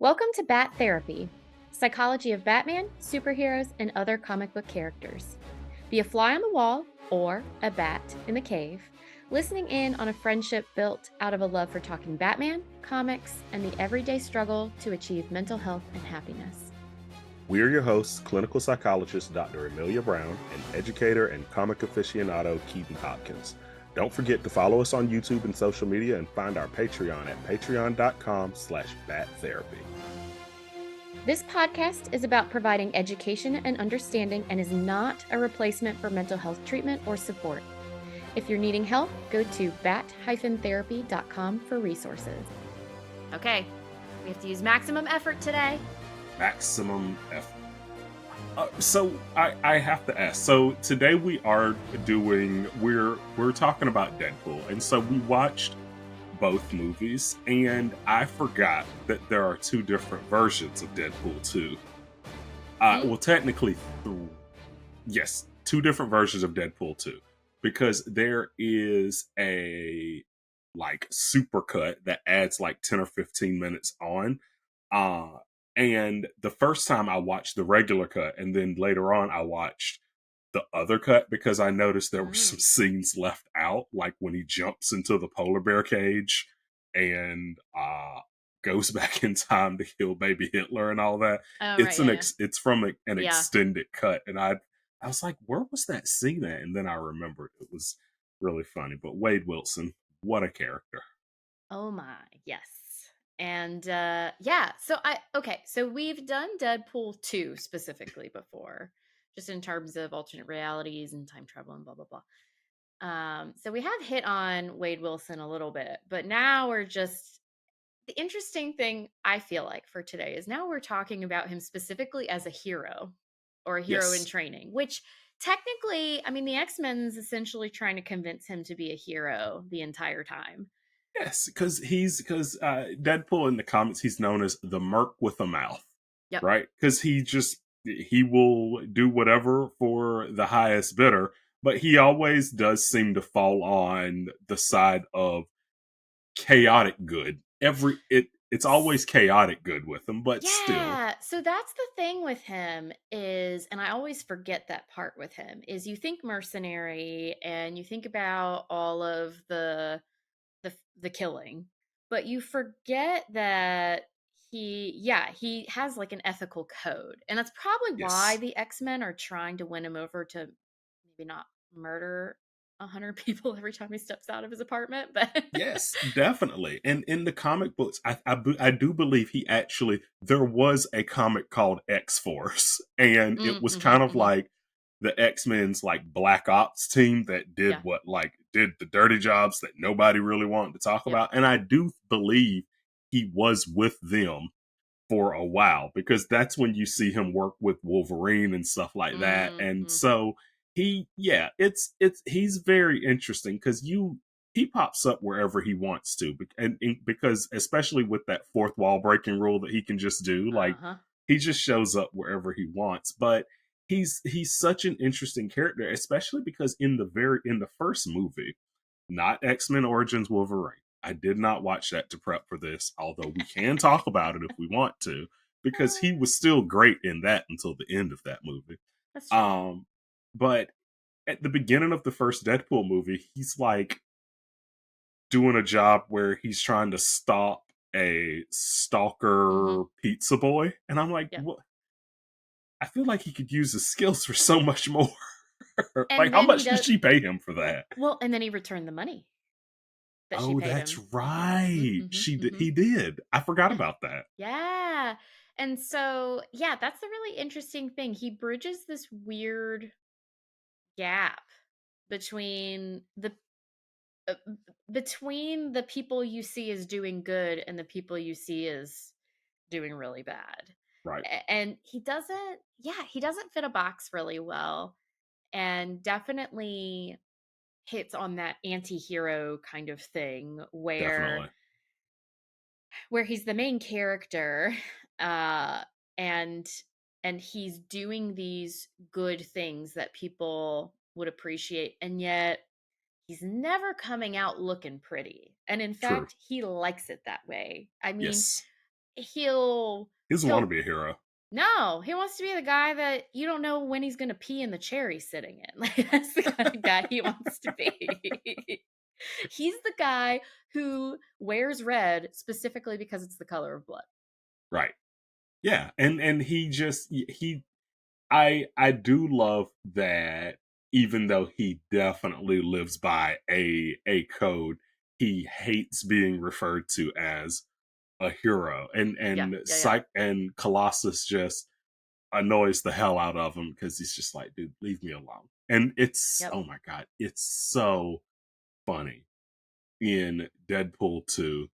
Welcome to Bat Therapy, psychology of Batman, superheroes, and other comic book characters. Be a fly on the wall or a bat in the cave, listening in on a friendship built out of a love for talking Batman, comics, and the everyday struggle to achieve mental health and happiness. We are your hosts, clinical psychologist Dr. Amelia Brown and educator and comic aficionado Keaton Hopkins. Don't forget to follow us on YouTube and social media and find our Patreon at patreon.com/battherapy. This podcast is about providing education and understanding and is not a replacement for mental health treatment or support. If you're needing help, go to bat-therapy.com for resources. Okay, we have to use maximum effort today. Maximum effort. So I have to ask. So today we're talking about Deadpool, and so we watched both movies, and I forgot that there are two different versions of Deadpool 2. Well, technically, yes, two different versions of Deadpool 2, because there is a super cut that adds like 10 or 15 minutes on. And the first time I watched the regular cut, and then later on I watched the other cut because I noticed there were some scenes left out, like when he jumps into the polar bear cage and goes back in time to kill baby Hitler and all that. Oh, It's right, yeah. it's from an Yeah. extended cut, and I was like, where was that scene at? And then I remembered it was really funny. But Wade Wilson, what a character! Oh my, yes. And so we've done Deadpool 2 specifically before, just in terms of alternate realities and time travel and blah blah blah. So we have hit on Wade Wilson a little bit, but now we're just the interesting thing I feel like for today is now we're talking about him specifically as a hero or a hero in Yes. training, which technically, I mean, the X-Men's essentially trying to convince him to be a hero the entire time. Yes, because Deadpool in the comics, he's known as the Merc with a mouth, Yep. right? Because he will do whatever for the highest bidder, but he always does seem to fall on the side of chaotic good. It's always chaotic good with him, but still, Yeah. So that's the thing with him is, and I always forget that part with him, is you think mercenary and you think about all of the killing, but you forget that he has like an ethical code. And that's probably why yes. the X-Men are trying to win him over to maybe not murder 100 people every time he steps out of his apartment, but Yes, definitely. And in the comic books, I do believe there was a comic called X Force, and it was kind of mhm. like the X-Men's like Black Ops team that Yeah. did the dirty jobs that nobody really wanted to talk Yep. about. And I do believe he was with them for a while because that's when you see him work with Wolverine and stuff like that. And Mhm. so he's very interesting because he pops up wherever he wants to, because especially with that fourth wall breaking rule that he can just do, like Uh-huh. he just shows up wherever he wants. But he's such an interesting character, especially because in the first movie, not X-Men Origins Wolverine. I did not watch that to prep for this, although we can talk about it if we want to, because he was still great in that until the end of that movie. That's true. Um, but at the beginning of the first Deadpool movie, he's like doing a job where he's trying to stop a Mhm. stalker pizza boy, and I'm like, Yeah. what? I feel like he could use his skills for so much more. Like, And how then he much did does she pay him for that? well, and then he returned the money that she Oh, paid that's him. Mhm, right. mhm, He mhm. did. I forgot Yeah. about that. Yeah. And so, yeah, that's the really interesting thing. He bridges this weird gap between uh, between the people you see as doing good and the people you see as doing really bad. Right. And he doesn't fit a box really well and definitely hits on that anti-hero kind of thing Definitely. where he's the main character uh and he's doing these good things that people would appreciate, and yet he's never coming out looking pretty, and in True. fact he likes it that way. I mean, Yes. he'll He doesn't want to he'll be a hero. no, he wants to be the guy that you don't know when he's gonna pee in the chair he's sitting in. Like, that's the kind of guy he wants to be. He's the guy who wears red specifically because it's the color of blood. Right. Yeah. And I do love that even though he definitely lives by a code, he hates being referred to as a hero. Yeah, And yeah, yeah. Psych and Colossus just annoys the hell out of him because he's just like, dude, leave me alone. And it's, Yep. oh my god, it's so funny in Deadpool 2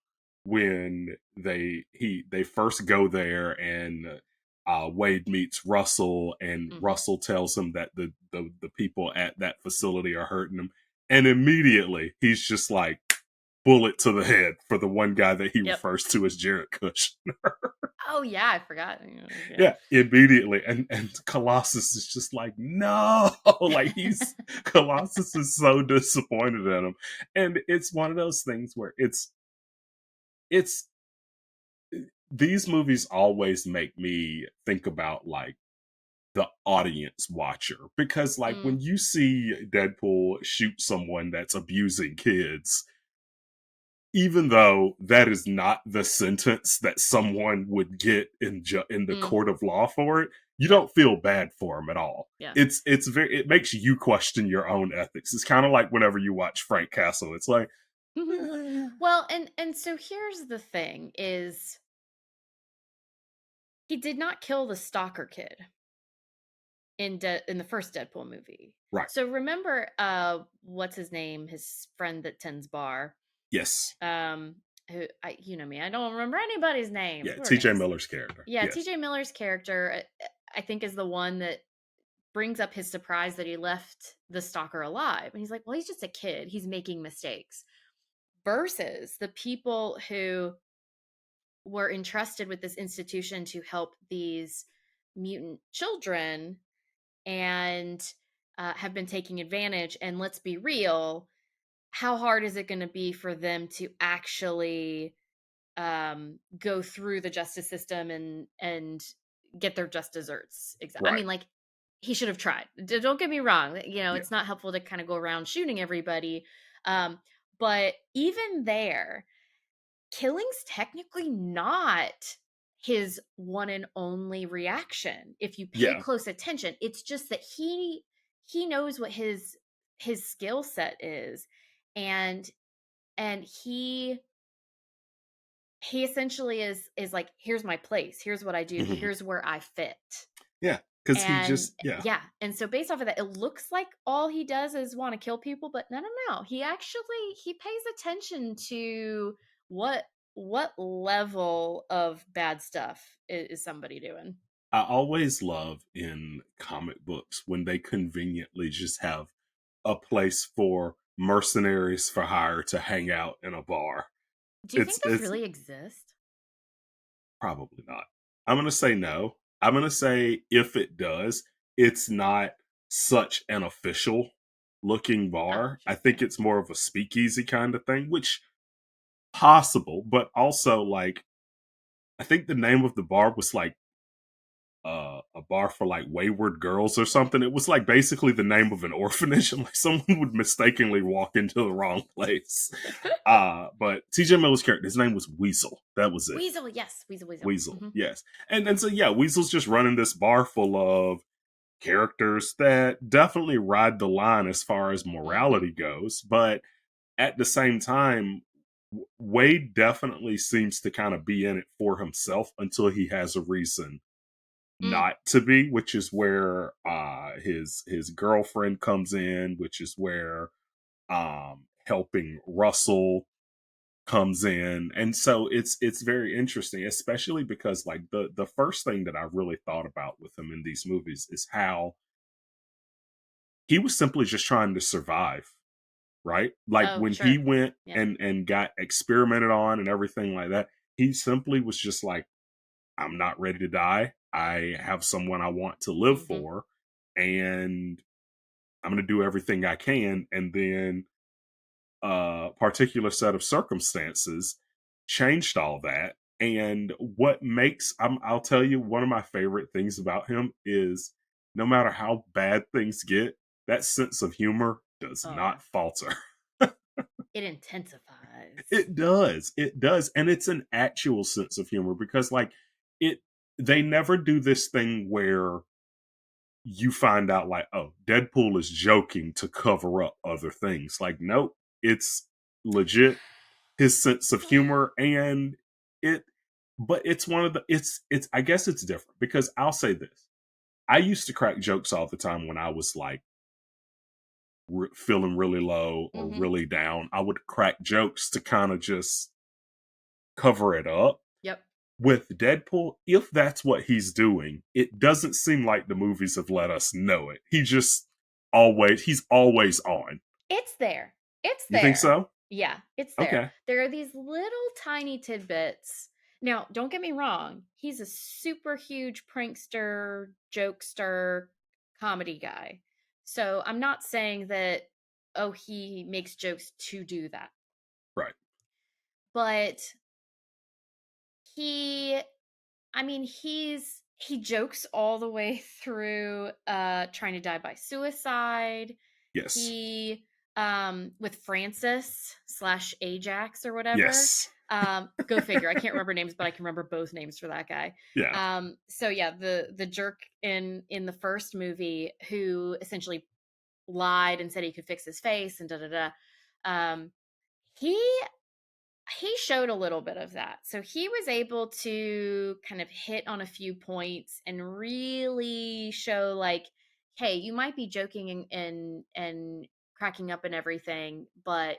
when they first go there and Wade meets Russell and Mhm. Russell tells him that the people at that facility are hurting him, and immediately he's just like bullet to the head for the one guy that he Yep. refers to as Jared Cush. Oh, yeah, I forgot. Yeah. Yeah, immediately. And Colossus is just like, no, like Colossus is so disappointed in him. And it's one of those things where it's these movies always make me think about like the audience watcher because like Mm, when you see Deadpool shoot someone that's abusing kids, even though that is not the sentence that someone would get in the mm, court of law for it, you yeah, don't feel bad for him at all. yeah. It makes you question your own ethics. It's kind of like whenever you watch Frank Castle. It's like, eh, Well, and so here's the thing is he did not kill the stalker kid in the first Deadpool movie. right? So remember what's his name? His friend that tends bar. Yes, Um who you know me, I don't remember anybody's names. yeah. What are T.J. names? Miller's character. Yeah, Yes, TJ Miller's character I think is the one that brings up his surprise that he left the stalker alive. And he's like, "Well, he's just a kid. He's making mistakes." Versus the people who were entrusted with this institution to help these mutant children and have been taking advantage. And let's be real, how hard is it going to be for them to actually go through the justice system and get their just desserts? I right. mean, like, he should have tried. Don't get me wrong. You know, Yeah, it's not helpful to kind of go around shooting everybody. Um, but even there, killing's technically not his one and only reaction if you pay yeah. close attention. It's just that he knows what his skill set is, and he essentially is like, here's my place, here's what I do, Mhm. here's where I fit. Yeah, because he And just yeah. yeah, and so based off of that, it looks like all he does is want to kill people, but no, no, no. He actually he pays attention to what what level of bad stuff is somebody doing. I always love in comic books when they conveniently just have a place for mercenaries for hire to hang out in a bar. Do you think those It's really exist? probably not. I'm gonna say no. I'm gonna say if it does, it's not such an official looking Oh, bar. I think interesting. it's more of a speakeasy kind of thing, which possible, but also like I think the name of the bar was like a bar for like wayward girls or something. It was like basically the name of an orphanage, and like someone would mistakenly walk into the wrong place. But TJ Miller's character, his name was Weasel. That was it. Weasel, yes, weasel, weasel. Weasel, Hmm. yes. And so yeah, Weasel's just running this bar full of characters that definitely ride the line as far as Hmm. morality goes, but at the same time, Wade definitely seems to kind of be in it for himself until he has a reason Mm, not to be, which is where his girlfriend comes in, which is where helping Russell comes in. And so it's very interesting, especially because like the first thing that I really thought about with him in these movies is how he was simply just trying to survive, right? Like oh, when he sure. went Yeah. and got experimented on and everything like that, he simply was just like, I'm not ready to die. I have someone I want to live Hmm. for, and I'm going to do everything I can. And then a particular set of circumstances changed all that. And what makes I'll tell you one of my favorite things about him is no matter how bad things get, that sense of humor does Oh yeah. not falter. It intensifies. It does. It does. And it's an actual sense of humor because like it they never do this thing where you find out like, oh, Deadpool is joking to cover up other things. Like, nope, it's legit his sense of humor and it but it's one of the it's I guess it's different because I'll say this. I used to crack jokes all the time when I was like feeling really low or Mhm. really down. I would crack jokes to kind of just cover it up. Yep. With Deadpool, if that's what he's doing, it doesn't seem like the movies have let us know it. He's always on. It's there. It's You think there. so? Yeah, it's there. Okay. There are these little tiny tidbits. Now, don't get me wrong. He's a super huge prankster, jokester, comedy guy. So I'm not saying that, oh, he makes jokes to do that. Right. But he I mean, he jokes all the way through trying to die by suicide. Yes. He with Francis slash Ajax or whatever. Yes. Go figure. I can't remember names, but I can remember both names for that guy. Yeah. So yeah, the jerk in the first movie who essentially lied and said he could fix his face and da da da. Um, he he showed a little bit of that. So he was able to kind of hit on a few points and really show like, hey, you might be joking and cracking up and everything, but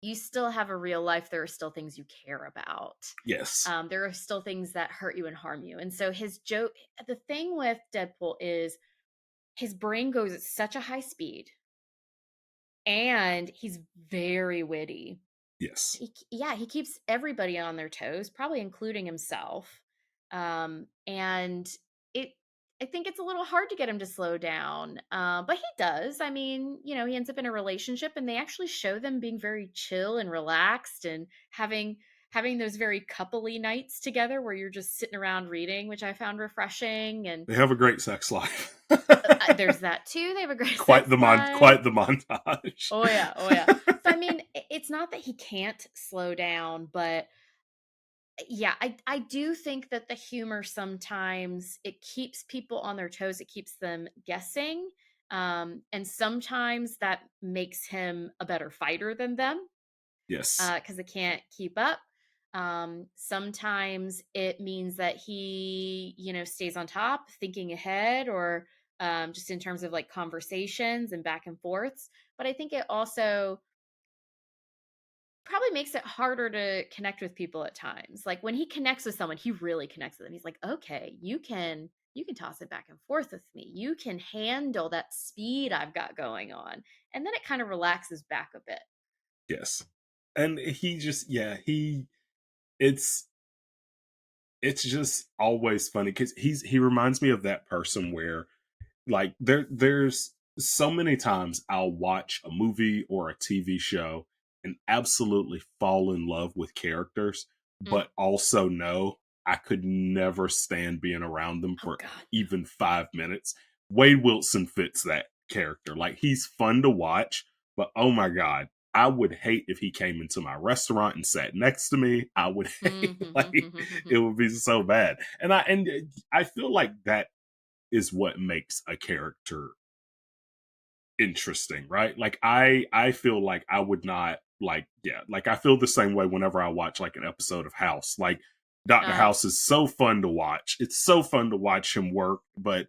you still have a real life. There are still things you care about. Yes. There are still things that hurt you and harm you. And so his joke, the thing with Deadpool is his brain goes at such a high speed and he's very witty. Yes. Yeah, he keeps everybody on their toes, probably including himself. And it I think it's a little hard to get him to slow down. But he does. I mean, he ends up in a relationship and they actually show them being very chill and relaxed and having those very coupley nights together where you're just sitting around reading, which I found refreshing. And They have a great sex life. there's that too. They have a great sex life. Quite the montage. Oh yeah, oh yeah. So I mean, it's not that he can't slow down, but yeah, I do think that the humor sometimes it keeps people on their toes. It keeps them guessing. And sometimes that makes him a better fighter than them Yes. because it can't keep up. Sometimes it means that he, stays on top, thinking ahead, or just in terms of like conversations and back and forths. But I think it also probably makes it harder to connect with people at times. Like when he connects with someone, he really connects with them. He's like, "Okay, you can toss it back and forth with me. You can handle that speed I've got going on." And then it kind of relaxes back a bit. Yes. And he just it's it's just always funny because he reminds me of that person where like there's so many times I'll watch a movie or a TV show and absolutely fall in love with characters, Mm. but also know I could never stand being around them Oh for god, even 5 minutes. Wade Wilson fits that character. Like he's fun to watch, but oh my god, I would hate if he came into my restaurant and sat next to me. I would no. hate like it would be so bad. And I feel like that is what makes a character interesting, right? Like I feel like I would not like yeah, like I feel the same way whenever I watch like an episode of House. Like Dr. uh, House is so fun to watch. It's so fun to watch him work, but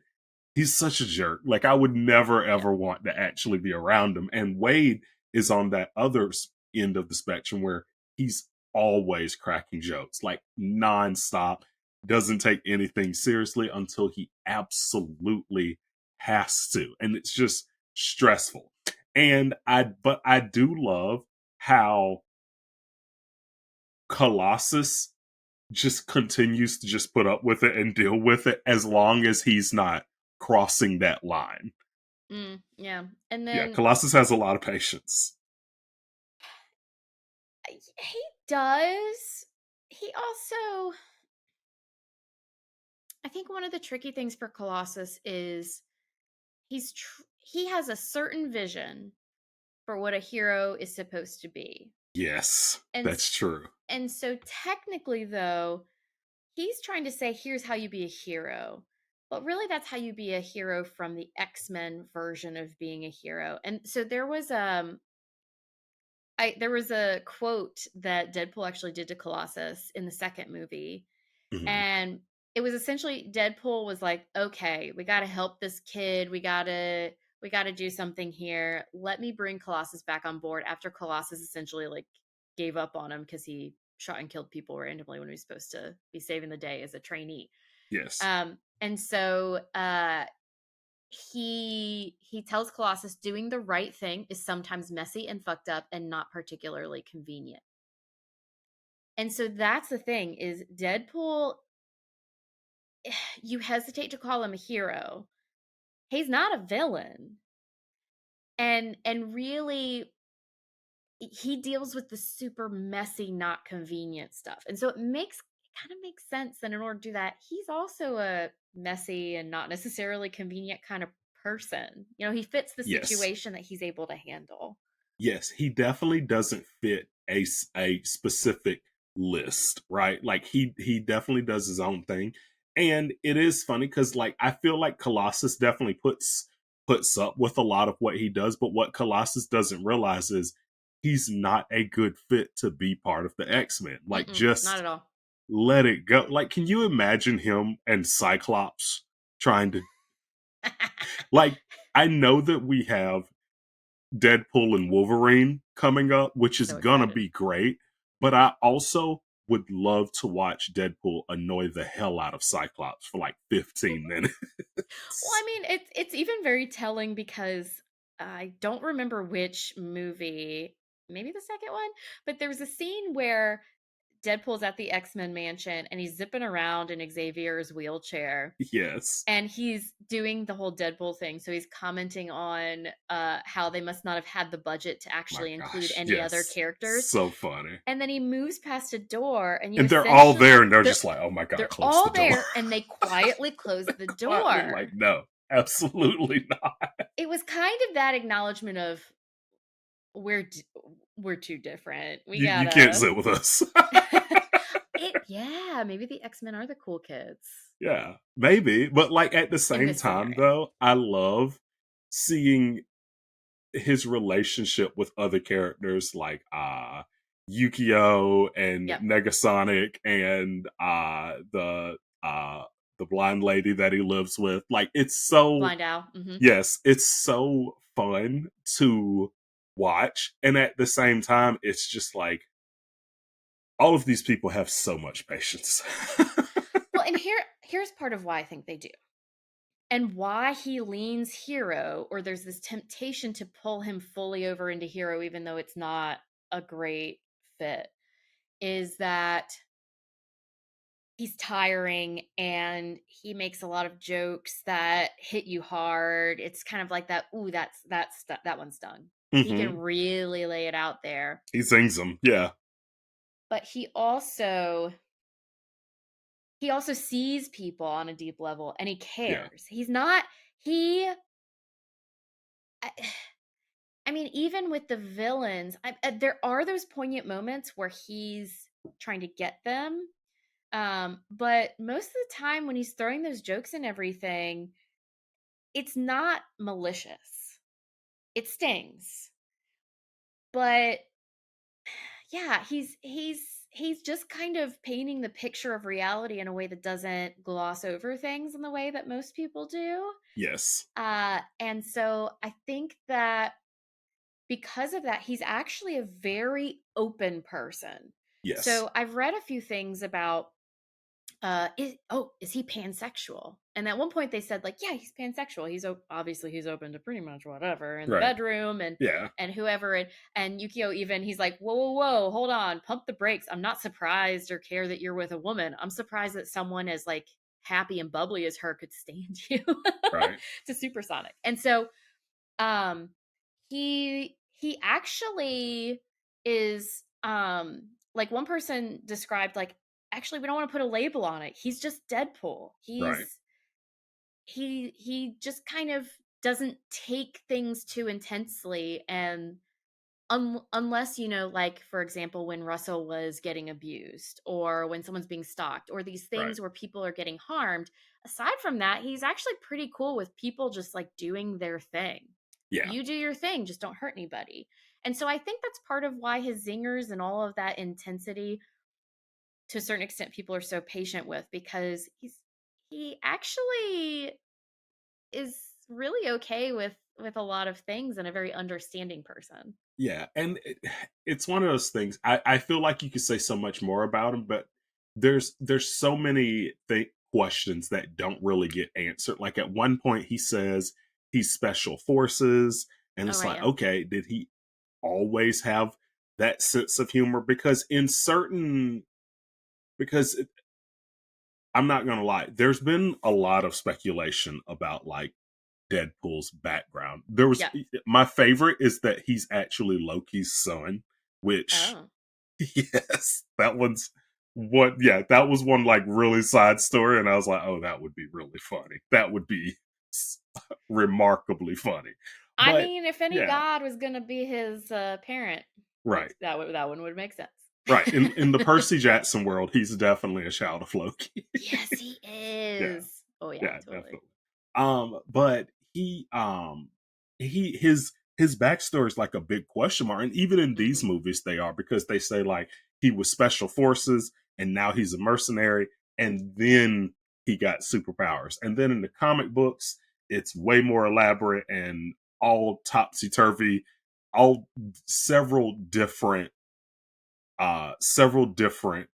he's such a jerk. Like I would never yeah. ever want to actually be around him. And Wade is on that other end of the spectrum where he's always cracking jokes, like nonstop, doesn't take anything seriously until he absolutely has to. And it's just stressful. But I do love how Colossus just continues to just put up with it and deal with it as long as he's not crossing that line. Yeah. And Yeah, then Colossus has a lot of patience. he does. he also, I think one of the tricky things for Colossus is he has a certain vision for what a hero is supposed to be. Yes, And that's true. and so technically though, he's trying to say here's how you be a hero. But really that's how you be a hero from the X-Men version of being a hero. And so there was a quote that Deadpool actually did to Colossus in the second movie. Mhm. And it was essentially Deadpool was like, "Okay, we got to help this kid. We got to do something here. Let me bring Colossus back on board." After Colossus essentially like gave up on him because he shot and killed people randomly when he was supposed to be saving the day as a trainee. Yes, And so he tells Colossus doing the right thing is sometimes messy and fucked up and not particularly convenient. And so that's the thing is Deadpool, you hesitate to call him a hero. He's not a villain. And really he deals with the super messy, not convenient stuff. And so it kind of makes sense that in order to do that, he's also a messy and not necessarily convenient kind of person. He fits the yes. situation that he's able to handle. Yes, he definitely doesn't fit a specific list, right? Like he definitely does his own thing. And it is funny cuz like I feel like Colossus definitely puts up with a lot of what he does, but what Colossus doesn't realize is he's not a good fit to be part of the X-Men. Like Mm-mm, not just at all. let it go. Like can you imagine him and Cyclops trying to like I know that we have Deadpool and Wolverine coming up, which is So gonna excited. be great. But I also would love to watch Deadpool annoy the hell out of Cyclops for like 15 minutes. Well, I mean, it's even very telling because I don't remember which movie, maybe the second one, but there was a scene where Deadpool's at the X-Men mansion and he's zipping around in Xavier's wheelchair Yes. and he's doing the whole Deadpool thing. So he's commenting on how they must not have had the budget to My actually include gosh. any other Yes. characters. So funny. And then he moves past a door and you And they're all essentially there and they're they're just like, oh my God, they're close the all door. there and they quietly close the Quietly, like, door. no, absolutely not. It was kind of that acknowledgement of we're d- we're too different. We You can't gotta. sit with us. Yeah, maybe the X-Men are the cool kids Yeah, maybe. But like at the in same this time, scenario. though, I love seeing his relationship with other characters like Yukio and Yep, Negasonic and uh the blind lady that he lives with. Like it's so Blind Owl. yes, it's so fun to watch. And at the same time, it's just like all of these people have so much patience. Well, and here's part of why I think they do. And why he leans hero, or there's this temptation to pull him fully over into hero, even though it's not a great fit, is that he's tiring and he makes a lot of jokes that hit you hard. It's kind of like that, ooh, that one stung. He can Hmm. really lay it out there. He sings them. Yeah. But he also sees people on a deep level and he Yeah. cares. He's not he I, I mean, even with the villains, there are those poignant moments where he's trying to get them. But most of the time when he's throwing those jokes and everything, it's not malicious. It stings. But yeah, he's just kind of painting the picture of reality in a way that doesn't gloss over things in the way that most people do. Yes. And so I think that because of that, he's actually a very open person. Yes. So I've read a few things about is he pansexual? And at one point they said like, yeah, he's pansexual. Obviously he's open to pretty much whatever in the Right. bedroom and Yeah. whoever and Yukio even he's like, whoa, hold on, pump the brakes. I'm not surprised or care that you're with a woman. I'm surprised that someone as like happy and bubbly as her could stand you Right. to supersonic. And so um he actually is like one person described like actually we don't want to put a label on it. He's just Deadpool. Right. He just kind of doesn't take things too intensely, and unless, like, for example, when Russell was getting abused or when someone's being stalked or these Right. things where people are getting harmed, aside from that, he's actually pretty cool with people just like doing their thing. Yeah. You do your thing, just don't hurt anybody. And so I think that's part of why his zingers and all of that intensity, to a certain extent, people are so patient with, because he actually is really okay with a lot of things and a very understanding person. Yeah, and it's one of those things. I feel like you could say so much more about him, but there's so many questions that don't really get answered. Like at one point, he says he's special forces, and Oh, it's right, like, yeah. okay, did he always have that sense of humor? Because in certain, because I'm not gonna lie, there's been a lot of speculation about like Deadpool's background. There was Yeah. my favorite is that he's actually Loki's son, which Oh. yes, that one's what yeah, that was one like really side story and I was like, "Oh, that would be really funny. That would be remarkably funny." I But mean, if any yeah, god was gonna be his, parent, right. that one would make sense. Right. In the Percy Jackson world, he's definitely a child of Loki. Yes, he Yeah. is. Oh, yeah, Yeah, totally. definitely. But his backstory is like a big question mark, and even in these Mhm. movies they are because they say like he was special forces and now he's a mercenary, and then he got superpowers, and then in the comic books it's way more elaborate and all topsy turvy, all several different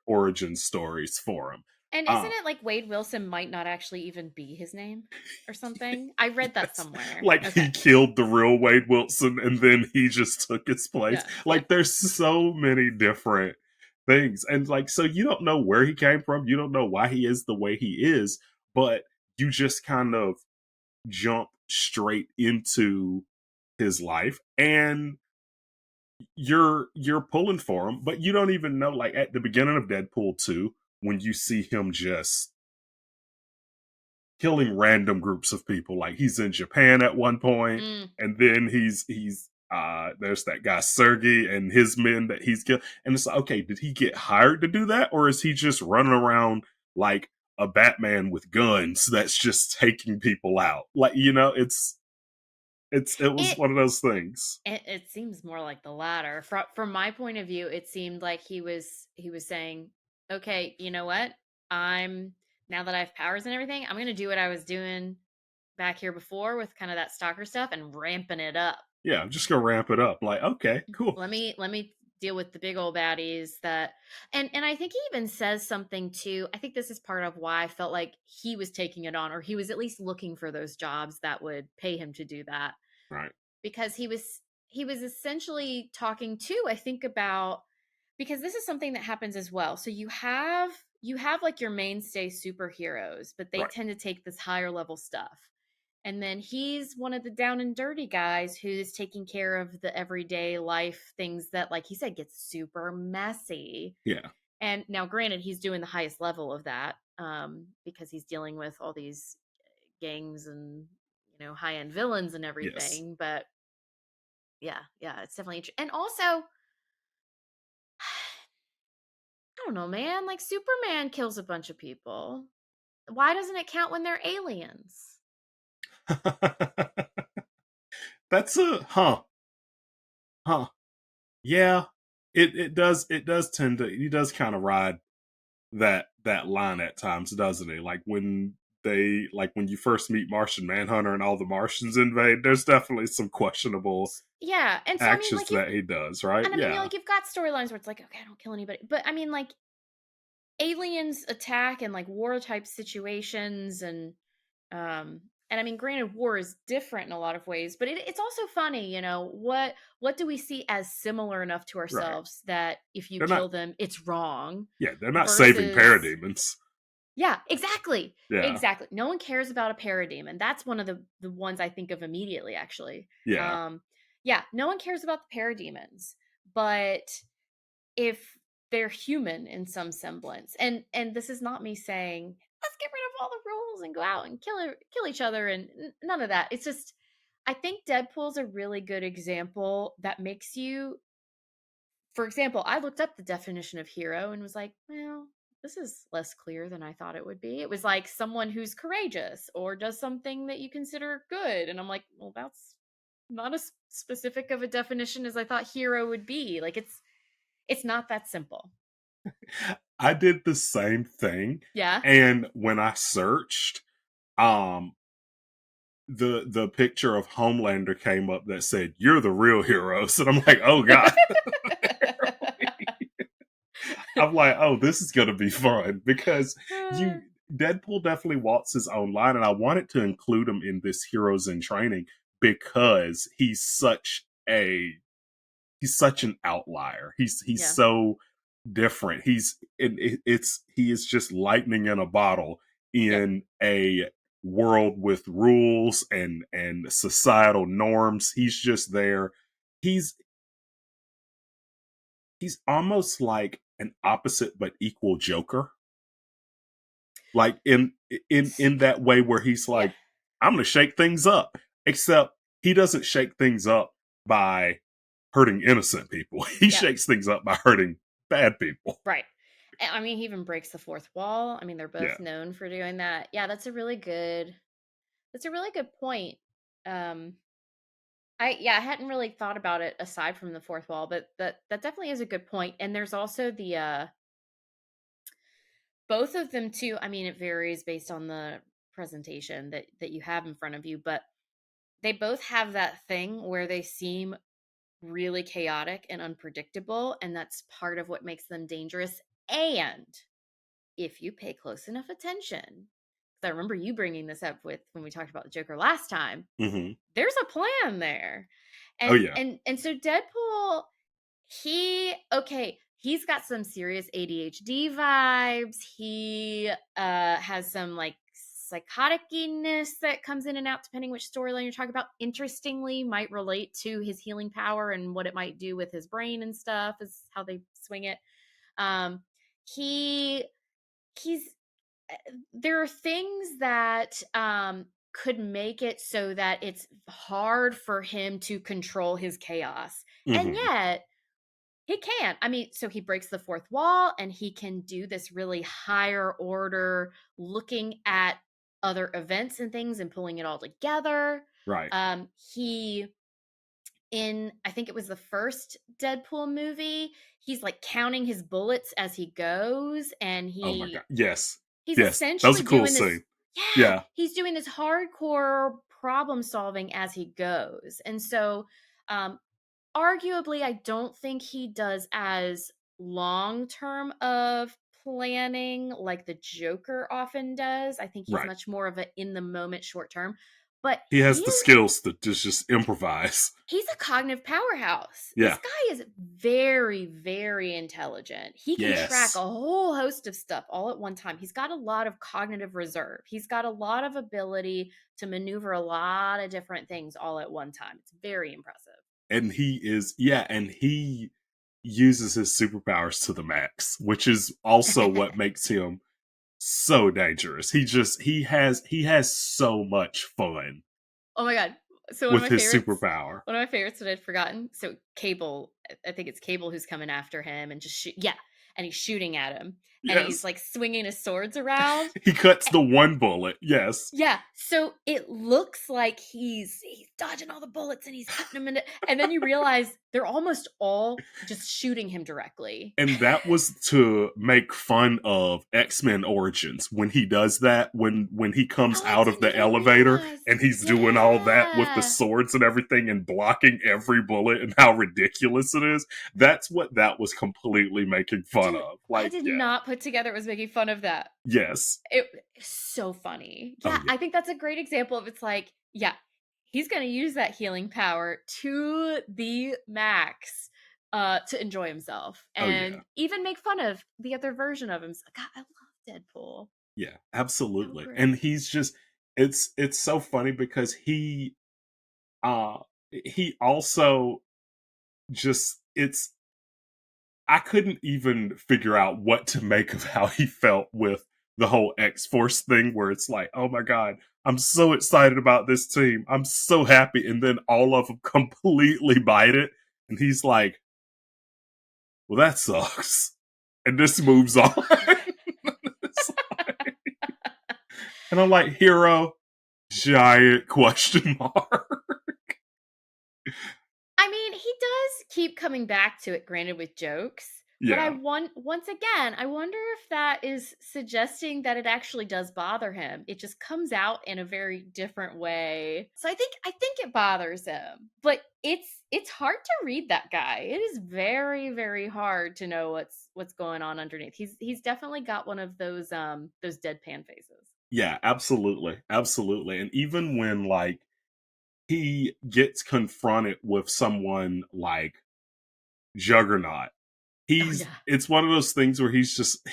origin stories for him. And isn't Uh, it like Wade Wilson might not actually even be his name or something? I read that Yes. somewhere. Like Okay. he killed the real Wade Wilson and then he just took his place. Yeah. Yep. Like there's so many different things. And like so you don't know where he came from, you don't know why he is the way he is, but you just kind of jump straight into his life and you're pulling for him, but you don't even know like at the beginning of Deadpool 2 when you see him just killing random groups of people. Like he's in Japan at one point, Mm. and then he's there's that guy Sergey and his men that he's killed. And it's like, okay, did he get hired to do that? Or is he just running around like a Batman with guns that's just taking people out? Like, it was It one of those things. it seems more like the latter. From my point of view, it seemed like he was saying, "Okay, you know what? I'm now that I have powers and everything, I'm gonna do what I was doing back here before with kind of that stalker stuff and ramping it up. Yeah, I'm just gonna ramp it up. Like, okay, cool. Let me deal with the big old baddies that, and I think he even says something too. I think this is part of why I felt like he was taking it on, or he was at least looking for those jobs that would pay him to do that, Right. because he was essentially talking too, I think, about, because this is something that happens as well. So you have like your mainstay superheroes, but they Right. tend to take this higher level stuff. And then he's one of the down and dirty guys who's taking care of the everyday life things that, like he said, gets super messy. Yeah. And now, granted, he's doing the highest level of that, because he's dealing with all these gangs and high end villains and Yes. everything. But yeah, yeah, it's definitely and also, I don't know, man. Like Superman kills a bunch of people. Why doesn't it count when they're aliens? That's a huh. Yeah, it does tend to he does kind of ride that line at times, doesn't he? Like when you first meet Martian Manhunter and all the Martians invade, there's definitely some questionable Yeah, and so I mean, actions like, you've that he does, right? and I mean, Yeah, like, you've got storylines where it's like, okay, I don't kill anybody, but I mean, like, aliens attack and like war type situations, um and I mean, granted, war is different in a lot of ways, but it's also funny, what do we see as similar enough to right. ourselves that if you They're not kill them it's wrong, yeah, they're not saving versus, parademons. yeah, exactly, Yeah. exactly, no one cares about a parademon. That's one of the ones I think of immediately, actually. Yeah. um yeah, no one cares about the parademons, but if they're human in some semblance. And this is not me saying, let's get rid of all the rules and go out and kill each other, and none of that. It's just, I think Deadpool's a really good example that makes you, for example, I looked up the definition of hero and was like, well, this is less clear than I thought it would be. It was like someone who's courageous or does something that you consider good. And I'm like, well, that's not as specific of a definition as I thought hero would be. Like it's not that simple. I did the same thing, Yeah. and when I searched, um, the picture of Homelander came up that said, "You're the real heroes," and I'm like, "Oh God." I'm like, "Oh, this is gonna be fun," because you Deadpool definitely walks his own line, and I wanted to include him in this Heroes in Training because he's such an outlier. He's Yeah. so different. He is just lightning in a bottle Yep. in a world with rules and societal norms. He's just there. He's he's almost like an opposite but equal Joker. Like in that way where he's Yeah. like, I'm gonna shake things up. Except he doesn't shake things up by hurting innocent people. He Yeah. shakes things up by hurting bad people. Right. I mean, he even breaks the fourth wall. I mean, they're Yeah. both known for doing that. Yeah, that's a really good point. Um I hadn't really thought about it aside from the fourth wall, but that definitely is a good point. And there's also the both of them too. I mean, it varies based on the presentation that you have in front of you, but they both have that thing where they seem really chaotic and unpredictable, and that's part of what makes them dangerous. And if you pay close enough attention, 'cause I remember you bringing this up with when we talked about the Joker last time, Hmm. there's a plan there. Oh And yeah. so Deadpool, he's got some serious ADHD vibes. He has some like psychoticness that comes in and out depending which storyline you're talking about. Interestingly, might relate to his healing power and what it might do with his brain and stuff, is how they swing it. Um he he's There are things that could make it so that it's hard for him to control his chaos. And Hmm. yet, he can. I mean, so he breaks the fourth wall and he can do this really higher order looking at other events and things and pulling it all together. Right. He in I think it was the first Deadpool movie, he's like counting his bullets as he goes, and Oh my god. he Yes. he's Yes. That was essentially a cool doing this. scene. Yeah, Yeah. he's doing this hardcore problem solving as he goes. And so um arguably, I don't think he does as long term of planning like the Joker often does. I think he's Right. much more of a in the moment short term. But He has the skills to just improvise. he's a cognitive powerhouse. This Yeah. guy is very, very intelligent. He can track a Yes. whole host of stuff all at one time. He's got a lot of cognitive reserve. He's got a lot of ability to maneuver a lot of different things all at one time. It's very impressive. And he uses his superpowers to the max, which is also what makes him so dangerous. He has so much fun Oh my god. So with his superpower. one of my favorites that I'd forgotten. So Cable, I think it's Cable who's coming after him and just yeah, and he's shooting at him and he's Yes. like swinging his swords around. He cuts the one bullet. Yes. Yeah, so it looks like he's dodging all the bullets and he's cutting them into, and then you realize they're almost all just shooting him directly. And that was to make fun of X-Men Origins when he does that, when he comes Oh, I out of didn't the even elevator realize. and he's doing all that with the Yeah. swords and everything and blocking every bullet and how ridiculous it is. That's what that was completely making fun Dude, of. I Like, did yeah. not put together it was making fun of that. Yes. It's so funny. Oh Yeah, yeah. I think that's a great example of, it's like, yeah, he's gonna use that healing power to the max to enjoy himself Oh and yeah. even make fun of the other version of him. God, I love Deadpool. Yeah, So absolutely. And great. he's just it's so funny because uh he also just I couldn't even figure out what to make of how he felt with the whole X Force thing, where it's like, oh my god, I'm so excited about this team, I'm so happy, and then all of them completely bite it, and he's like, well, that sucks, and this moves on. It's like- and I'm like, hero, giant question mark. I mean, he does keep coming back to it, granted with jokes, but Yeah, once again, I wonder if that is suggesting that it actually does bother him. It just comes out in a very different way. So I think it bothers him. But it's hard to read that guy. It is very, very hard to know what's going on underneath. He's definitely got one of those deadpan faces. yeah, absolutely, absolutely, and even when like he gets confronted with someone like Juggernaut, Oh yeah. it's one of those things where he's just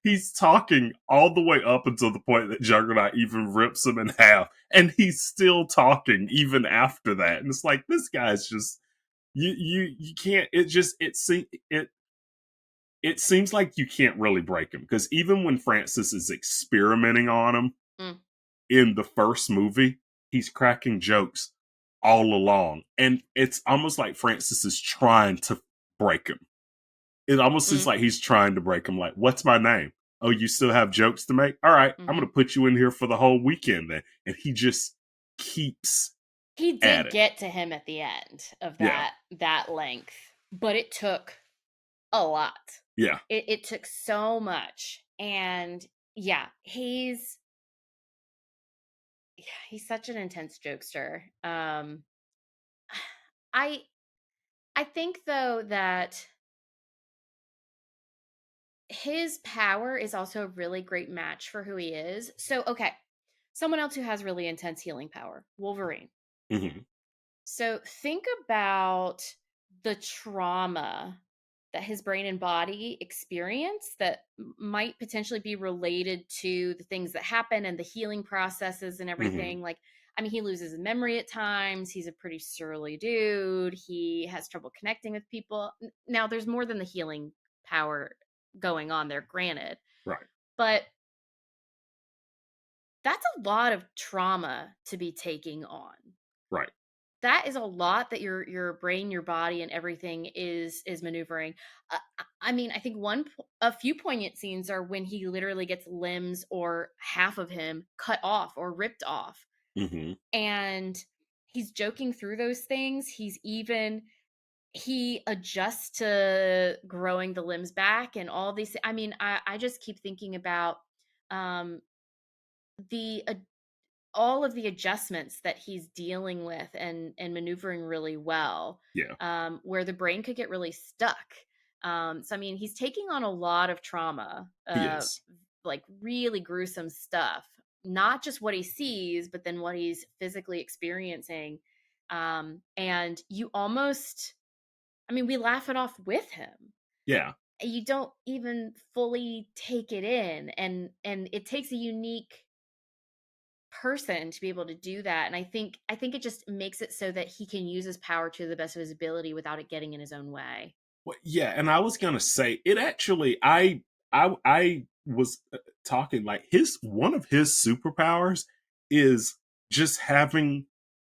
he's talking all the way up until the point that Juggernaut even rips him in half, and he's still talking even after that. And it's like this guy's just you can't. It seems like you can't really break him because even when Francis is experimenting on him Mm, in the first movie, he's cracking jokes all along, and it's almost like Francis is trying to break him. It almost seems mm, like he's trying to break him. Like, what's my name? Oh, you still have jokes to make? All right, I'm mhm. gonna put you in here for the whole weekend then. And he just keeps He at did it. get to him at the end of Yeah, that length, but it took a lot. yeah, It took so much, and yeah, he's such an intense jokester. I I think though that his power is also a really great match for who he is. So okay, someone else who has really intense healing power, Wolverine. hmm So think about the trauma that his brain and body experience that might potentially be related to the things that happen and the healing processes and hmm everything. Like, I mean, he loses his memory at times. He's a pretty surly dude. He has trouble connecting with people. Now, there's more than the healing power going on there, granted, right, but that's a lot of trauma to be taking on. right, That is a lot that your brain, your body, and everything is maneuvering. I mean, I think a few poignant scenes are when he literally gets limbs or half of him cut off or ripped off, hmm and he's joking through those things. He adjusts to growing the limbs back and all these. I mean, I just keep thinking about um the all of the adjustments that he's dealing with and maneuvering really well, yeah, where the brain could get really stuck. So I mean, he's taking on a lot of trauma, he is, like really gruesome stuff. Not just what he sees, but then what he's physically experiencing. And you almost, I mean, we laugh it off with him. yeah. You don't even fully take it in, and it takes a unique person to be able to do that. And I think it just makes it so that he can use his power to the best of his ability without it getting in his own way. Well, yeah, and I was gonna say it actually. I was talking like his one of his superpowers is just having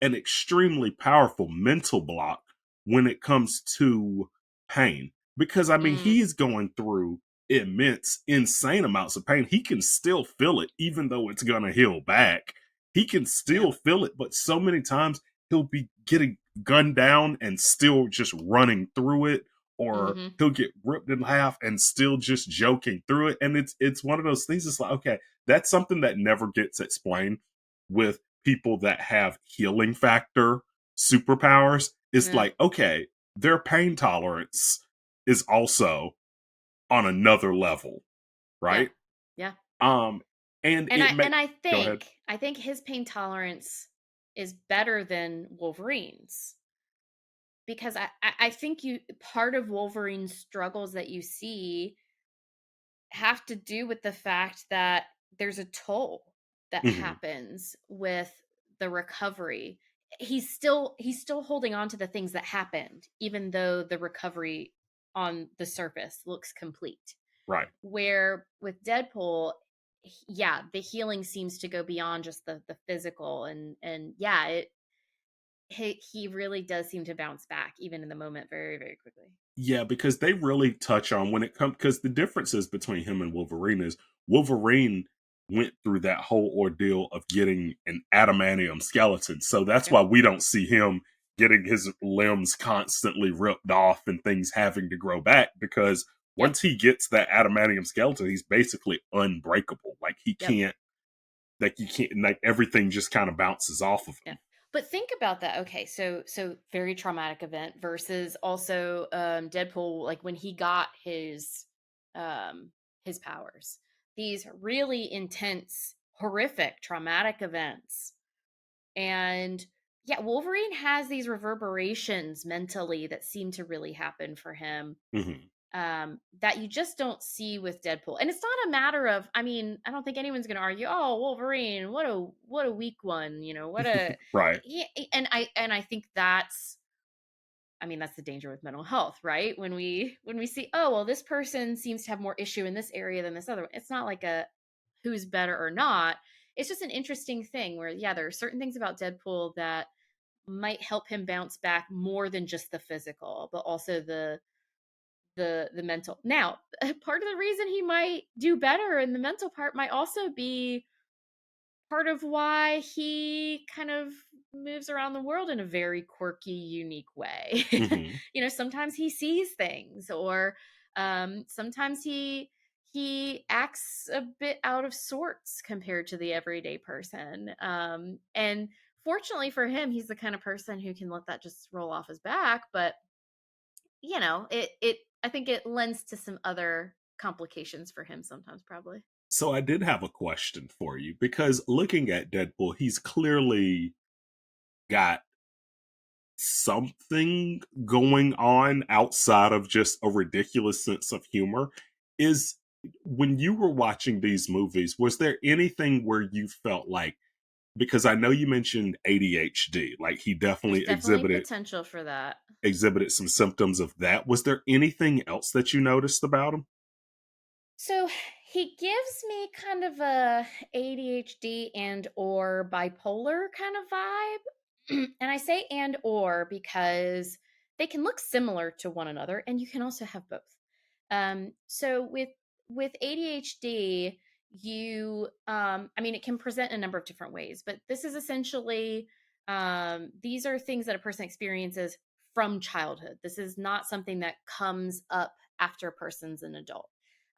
an extremely powerful mental block when it comes to pain. Because I mean, Mm, he's going through immense, insane amounts of pain. He can still feel it, even though it's gonna heal back. He can yeah. still feel it, but so many times he'll be getting gunned down and still just running through it, or Mhm. he'll get ripped in half and still just joking through it. And it's one of those things. It's like, okay, that's something that never gets explained with people that have healing factor superpowers. It's Yeah. like, okay, their pain tolerance is also on another level, Yeah. right? Yeah. Um, and And it I may and I go ahead. think his pain tolerance is better than Wolverine's, because I think you part of Wolverine's struggles that you see have to do with the fact that there's a toll that hmm happens with the recovery. He's still holding on to the things that happened, even though the recovery on the surface looks complete. Right. Where with Deadpool, yeah, the healing seems to go beyond just the physical, and yeah, he really does seem to bounce back even in the moment very, very quickly. Yeah, because they really touch on when it comes, because the differences between him and Wolverine is Wolverine went through that whole ordeal of getting an adamantium skeleton. So that's Yep. why we don't see him getting his limbs constantly ripped off and things having to grow back, because Yep. once he gets that adamantium skeleton, he's basically unbreakable. Like he Yep. can't, like you can't, like everything just kind of bounces off of Yeah. him. But think about that. Okay, so very traumatic event versus also Deadpool, like when he got his powers. These really intense, horrific, traumatic events. And yeah, Wolverine has these reverberations mentally that seem to really happen for him, Hmm. that you just don't see with Deadpool. And it's not a matter of, I mean, I don't think anyone's going to argue, oh, Wolverine, what a weak one, what a Right. yeah, and I think that's, I mean, that's the danger with mental health, right? When we see, oh, well, this person seems to have more issue in this area than this other one. It's not like a who's better or not. It's just an interesting thing where, yeah, there are certain things about Deadpool that might help him bounce back more than just the physical, but also the mental. Now, part of the reason he might do better in the mental part might also be part of why he kind of moves around the world in a very quirky, unique way. Hmm. Sometimes he sees things, or sometimes he acts a bit out of sorts compared to the everyday person. And fortunately for him, he's the kind of person who can let that just roll off his back. But it I think it lends to some other complications for him sometimes, probably. So I did have a question for you, because looking at Deadpool, he's clearly got something going on outside of just a ridiculous sense of humor. Is When you were watching these movies, was there anything where you felt like, because I know you mentioned ADHD, like he There's definitely definitely potential for that. exhibited some symptoms of that. Was there anything else that you noticed about him? So he gives me kind of a ADHD and or bipolar kind of vibe. And I say and or because they can look similar to one another and you can also have both. So with ADHD, you I mean it can present in a number of different ways, but this is essentially these are things that a person experiences from childhood. This is not something that comes up after a person's an adult.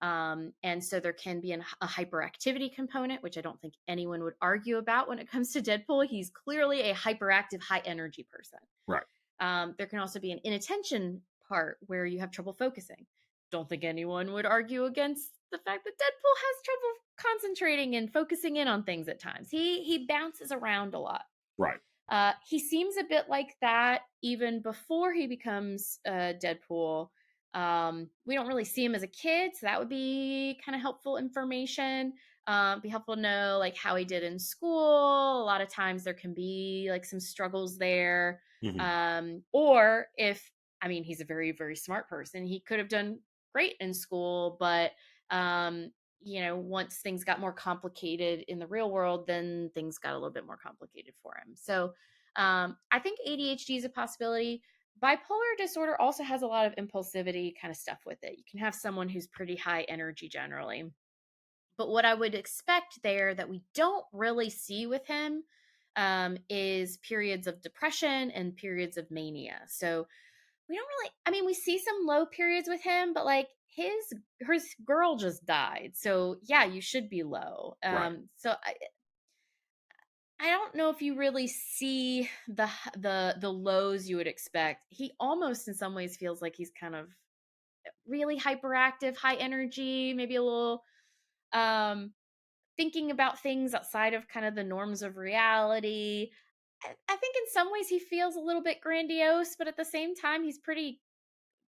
And so there can be a hyperactivity component, which I don't think anyone would argue about when it comes to Deadpool. He's clearly a hyperactive, high energy person. Right. There can also be an inattention part where you have trouble focusing. Don't think anyone would argue against the fact that Deadpool has trouble concentrating and focusing in on things at times. He bounces around a lot. Right. He seems a bit like that even before he becomes Deadpool. We don't really see him as a kid, so that would be kind of helpful information. Be helpful to know like how he did in school. A lot of times there can be like some struggles there. Hmm. Or if, I mean, he's a very, very smart person, he could have done great in school, but once things got more complicated in the real world, then things got a little bit more complicated for him. So I think ADHD is a possibility. Bipolar disorder also has a lot of impulsivity kind of stuff with it. You can have someone who's pretty high energy generally. But what I would expect there that we don't really see with him is periods of depression and periods of mania. So we don't really, I mean, we see some low periods with him, but like his girl just died. So yeah, you should be low. Right. So I don't know if you really see the lows you would expect. He almost in some ways feels like he's kind of really hyperactive, high energy, maybe a little um thinking about things outside of kind of the norms of reality. I think in some ways he feels a little bit grandiose, but at the same time he's pretty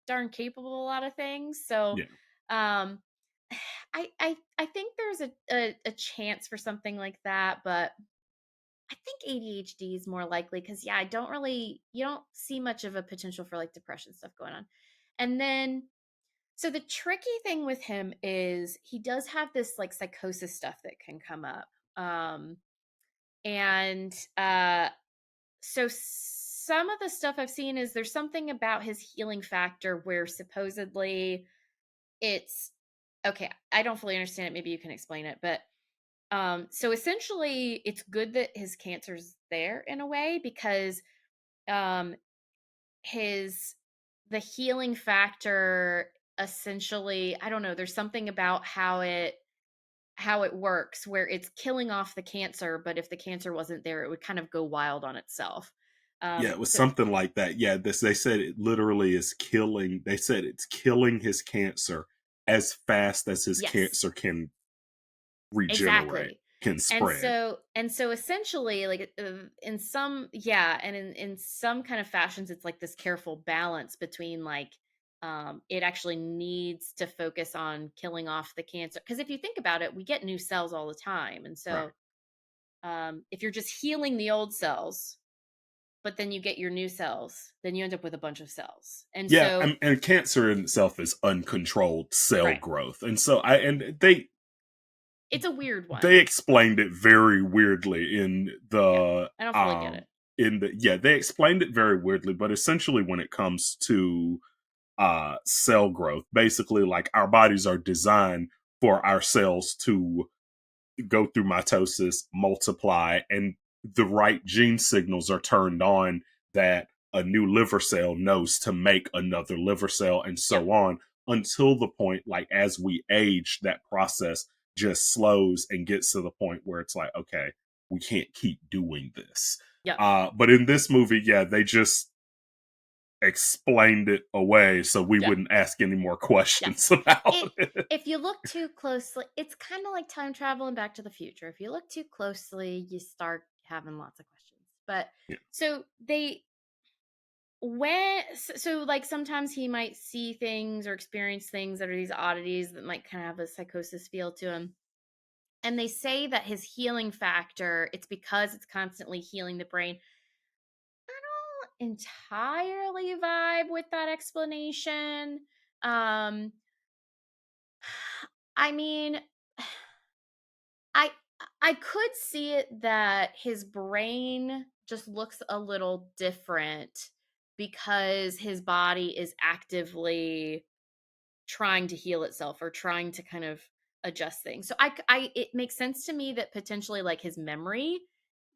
darn capable of a lot of things. So Yeah. um I think there's a chance for something like that, but I think ADHD is more likely because yeah, I don't really you don't see much of a potential for like depression stuff going on. And then so the tricky thing with him is he does have this like psychosis stuff that can come up. Um and so some of the stuff I've seen is there's something about his healing factor where supposedly it's okay, I don't fully understand it. Maybe you can explain it, but so essentially it's good that his cancer's there in a way because um his the healing factor essentially, I don't know, there's something about how it works where it's killing off the cancer, but if the cancer wasn't there, it would kind of go wild on itself. Yeah, it was So something like that. Yeah, this they said it literally is killing. They said it's killing his cancer as fast as his yes, cancer can regenerate, exactly. can spread. And so essentially like in some, yeah, and in some kind of fashions it's like this careful balance between like it actually needs to focus on killing off the cancer because if you think about it, we get new cells all the time. And Right. so if you're just healing the old cells, but then you get your new cells, then you end up with a bunch of cells. And Yeah, so, and cancer in itself is uncontrolled cell right, growth, and so I and they it's a weird they one. explained it very weirdly Yeah, I don't fully get it. in the yeah they explained it very weirdly, but essentially when it comes to cell growth, basically like our bodies are designed for our cells to go through mitosis, multiply, and the right gene signals are turned on that a new liver cell knows to make another liver cell, and Yep, so on until the point, like as we age, that process just slows and gets to the point where it's like, okay, we can't keep doing this. yep, But in this movie, yeah, they just explained it away so we yep. wouldn't ask any more Yes. questions about It it. if you look too closely, it's kind of like time travel and Back to the Future. If you look too closely, you start having lots of questions. But Yeah, so they when so like sometimes he might see things or experience things that are these oddities that might kind of have a psychosis feel to him. And they say that his healing factor, it's because it's constantly healing the brain. I don't entirely vibe with that explanation. Um I mean, I I could see it that his brain just looks a little different because his body is actively trying to heal itself or trying to kind of adjust things. So it makes sense to me that potentially like his memory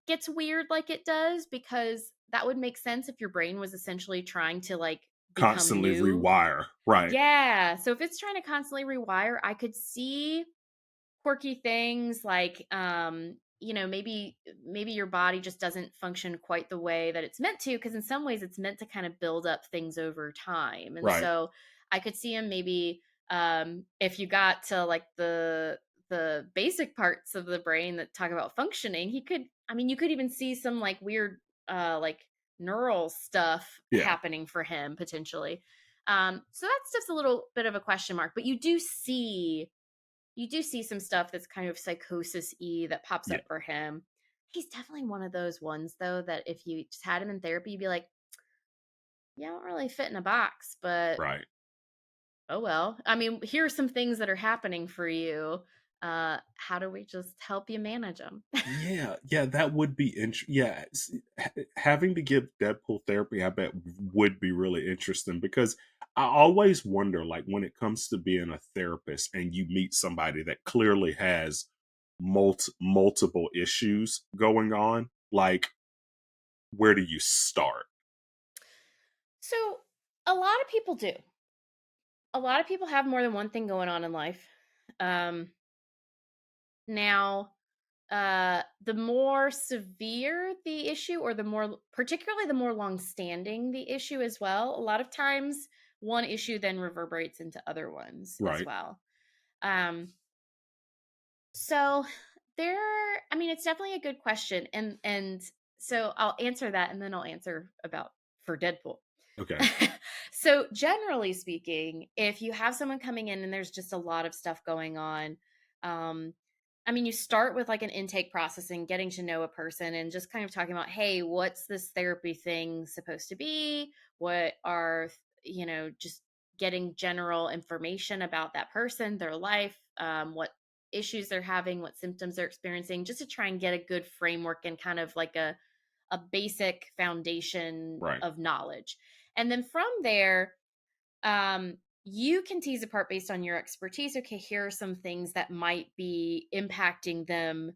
gets weird like it does because that would make sense if your brain was essentially trying to like become constantly new. rewire, right? Yeah. So if it's trying to constantly rewire, I could see quirky things like maybe your body just doesn't function quite the way that it's meant to because in some ways it's meant to kind of build up things over time. And Right. so I could see him maybe if you got to like the basic parts of the brain that talk about functioning, he could, I mean, you could even see some like weird like neural stuff Yeah. happening for him potentially. So that's just a little bit of a question mark, but you do see some stuff that's kind of psychosis-y that pops Yeah. up for him. He's definitely one of those ones though that if you just had him in therapy, you'd be like, "You don't really fit in a box, but Right. oh well." I mean, here are some things that are happening for you. How do we just help you manage them? Yeah. Yeah. That would be yeah. Having to give Deadpool therapy, I bet would be really interesting because I always wonder, like, when it comes to being a therapist and you meet somebody that clearly has multiple issues going on, like, where do you start? So, a lot of people do. A lot of people have more than one thing going on in life. Um, now, the more severe the issue or the more particularly the more long standing the issue as well, a lot of times one issue then reverberates into other ones as Right. well. um so there, I mean, it's definitely a good question, and so I'll answer that and then I'll answer about for Deadpool. Okay. So generally speaking, if you have someone coming in and there's just a lot of stuff going on, um, I mean, you start with like an intake process and getting to know a person and just kind of talking about, hey, what's this therapy thing supposed to be? What are, just getting general information about that person, their life, what issues they're having, what symptoms they're experiencing, just to try and get a good framework and kind of like a basic foundation Right. of knowledge. And then from there, um, you can tease apart based on your expertise. Okay, here are some things that might be impacting them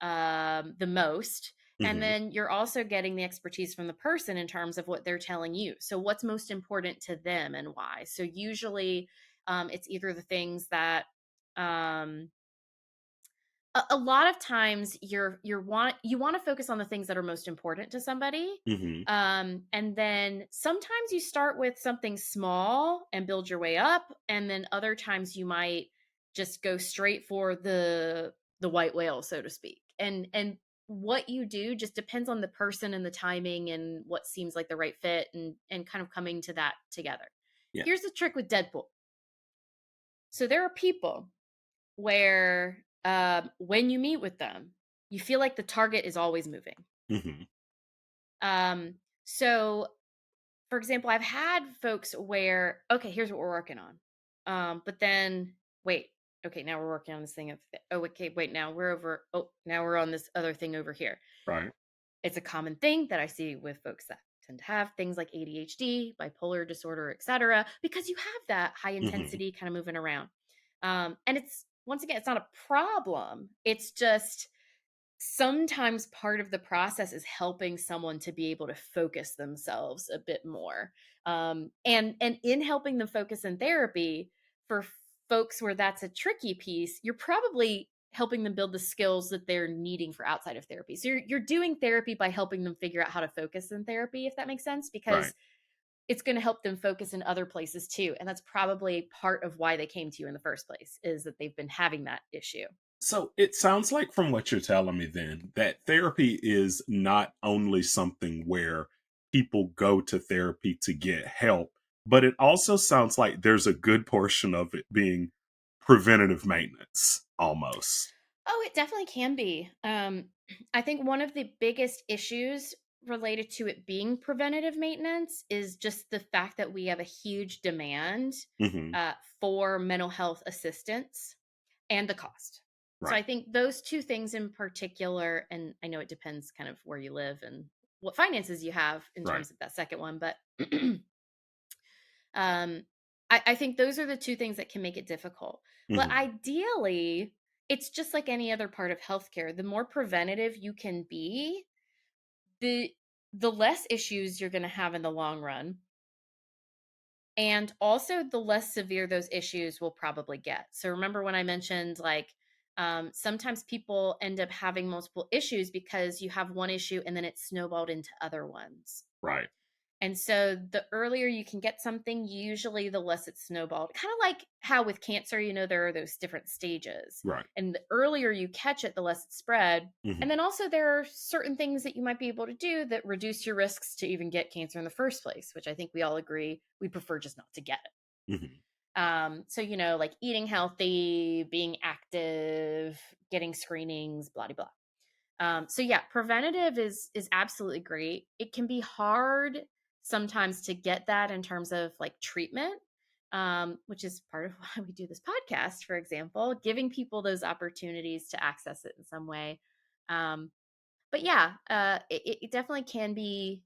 the most. And Hmm. then you're also getting the expertise from the person in terms of what they're telling you. So, what's most important to them and why? So, usually it's either the things that um, a lot of times you want to focus on the things that are most important to somebody, Hmm. and then sometimes you start with something small and build your way up, and then other times you might just go straight for the white whale, so to speak. And what you do just depends on the person and the timing and what seems like the right fit, and kind of coming to that together. Yeah. Here's the trick with Deadpool. So there are people where when you meet with them, you feel like the target is always moving. Hmm. Um, so, for example, I've had folks where, okay, here's what we're working on. But then, wait, okay, now we're working on this thing of, oh, okay, wait, now we're over, oh, now we're on this other thing over here. Right. It's a common thing that I see with folks that tend to have things like ADHD, bipolar disorder, etc., because you have that high Hmm. intensity kind of moving around. And it's, once again, it's not a problem. It's just sometimes part of the process is helping someone to be able to focus themselves a bit more. And in helping them focus in therapy, for folks where that's a tricky piece, you're probably helping them build the skills that they're needing for outside of therapy. So you're doing therapy by helping them figure out how to focus in therapy, if that makes sense, Right. because it's going to help them focus in other places too. And that's probably part of why they came to you in the first place, is that they've been having that issue. So it sounds like, from what you're telling me, then, that therapy is not only something where people go to therapy to get help, but it also sounds like there's a good portion of it being preventative maintenance almost. Oh, it definitely can be. I think one of the biggest issues related to it being preventative maintenance is just the fact that we have a huge demand Hmm. uh, for mental health assistance and the cost. So Right. I think those two things in particular, and I know it depends kind of where you live and what finances you have in Right. terms of that second one, but Um, I think those are the two things that can make it difficult. But Hmm. ideally, it's just like any other part of healthcare. The more preventative you can be, the the less issues you're going to have in the long run, and also the less severe those issues will probably get. So remember when I mentioned, like, sometimes people end up having multiple issues because you have one issue and then it's snowballed into other ones. Right. And so the earlier you can get something, usually the less it's snowballed. Kind of like how with cancer, there are those different stages. Right. And the earlier you catch it, the less it's spread. And Hmm. then also there are certain things that you might be able to do that reduce your risks to even get cancer in the first place, which I think we all agree we prefer just not to get it. Hmm. So, like eating healthy, being active, getting screenings, blah, blah, blah. So yeah, preventative is absolutely great. It can be hard sometimes to get that in terms of like treatment, which is part of why we do this podcast, for example, giving people those opportunities to access it in some way. Um, but yeah, it definitely can be.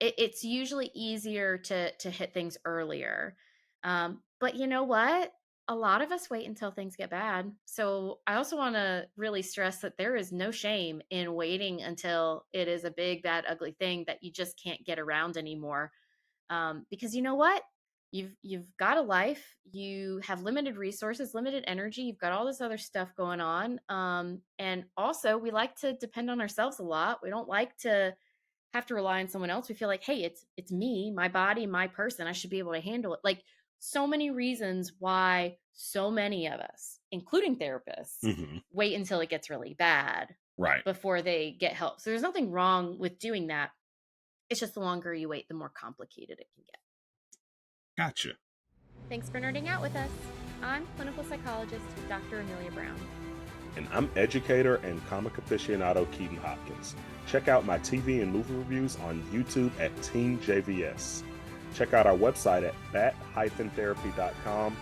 It's usually easier to hit things earlier. But you know what? A lot of us wait until things get bad. So I also want to really stress that there is no shame in waiting until it is a big, bad, ugly thing that you just can't get around anymore. Because you know what? You've got a life. You have limited resources, limited energy. You've got all this other stuff going on. And also, we like to depend on ourselves a lot. We don't like to have to rely on someone else. We feel like, hey, it's me, my body, my person. I should be able to handle it. Like, so many reasons why so many of us, including therapists, Hmm. wait until it gets really bad Right. before they get help. So there's nothing wrong with doing that. It's just the longer you wait, the more complicated it can get. Gotcha. Thanks for nerding out with us. I'm clinical psychologist Dr. Amelia Brown. And I'm educator and comic aficionado Keaton Hopkins. Check out my TV and movie reviews on YouTube at Team JVS. Check out our website at bat-therapy.com,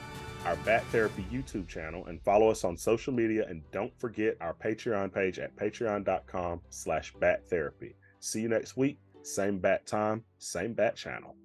our Bat Therapy YouTube channel, and follow us on social media. And don't forget our Patreon page at patreon.com/battherapy. See you next week. Same bat time, same bat channel.